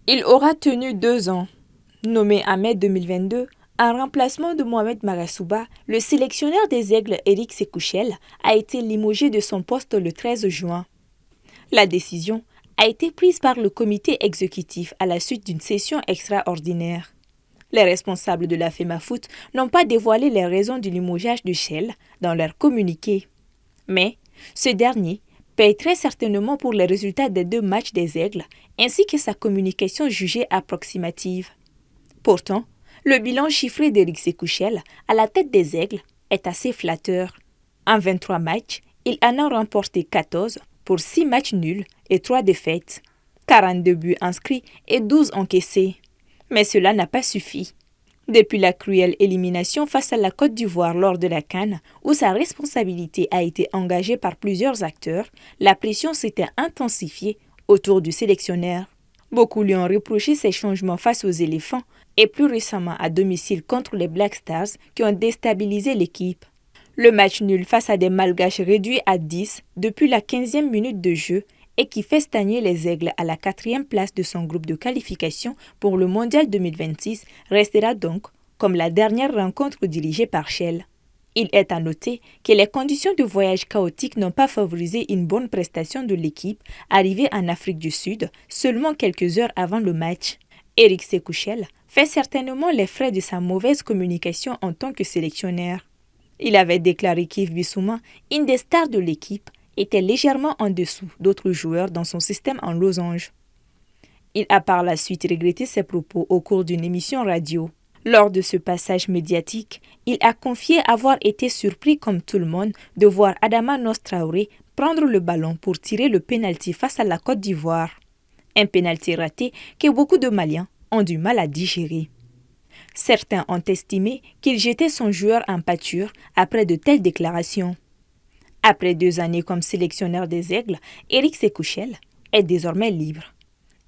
Il aura tenu 2 ans. Nommé en mai 2022, en remplacement de Mohamed Magasuba, le sélectionneur des Aigles Éric Sékouchel a été limogé de son poste le 13 juin. La décision a été prise par le comité exécutif à la suite d'une session extraordinaire. Les responsables de la FEMAFOOT n'ont pas dévoilé les raisons du limogeage de Shell dans leur communiqué. Mais ce dernier paye très certainement pour les résultats des 2 matchs des Aigles ainsi que sa communication jugée approximative. Pourtant, le bilan chiffré d'Éric Sékouchel à la tête des Aigles est assez flatteur. En 23 matchs, il en a remporté 14 pour 6 matchs nuls et 3 défaites, 42 buts inscrits et 12 encaissés. Mais cela n'a pas suffi. Depuis la cruelle élimination face à la Côte d'Ivoire lors de la CAN, où sa responsabilité a été engagée par plusieurs acteurs, la pression s'était intensifiée autour du sélectionneur. Beaucoup lui ont reproché ses changements face aux éléphants et plus récemment à domicile contre les Black Stars qui ont déstabilisé l'équipe. Le match nul face à des Malgaches réduit à 10 depuis la 15e minute de jeu et qui fait stagner les Aigles à la 4e place de son groupe de qualification pour le Mondial 2026 restera donc comme la dernière rencontre dirigée par Shell. Il est à noter que les conditions de voyage chaotiques n'ont pas favorisé une bonne prestation de l'équipe arrivée en Afrique du Sud seulement quelques heures avant le match. Éric Sékouchel fait certainement les frais de sa mauvaise communication en tant que sélectionneur. Il avait déclaré qu'Yves Bissouma, une des stars de l'équipe, était légèrement en dessous d'autres joueurs dans son système en losange. Il a par la suite regretté ses propos au cours d'une émission radio. Lors de ce passage médiatique, il a confié avoir été surpris comme tout le monde de voir Adama Traoré prendre le ballon pour tirer le pénalty face à la Côte d'Ivoire. Un pénalty raté que beaucoup de Maliens ont du mal à digérer. Certains ont estimé qu'il jetait son joueur en pâture après de telles déclarations. Après 2 années comme sélectionneur des Aigles, Éric Sékouchel est désormais libre.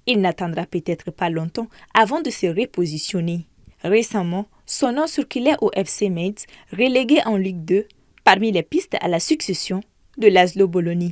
Il n'attendra peut-être pas longtemps avant de se repositionner. Récemment, son nom circulait au FC Metz, relégué en Ligue 2, parmi les pistes à la succession de Laszlo Bologna.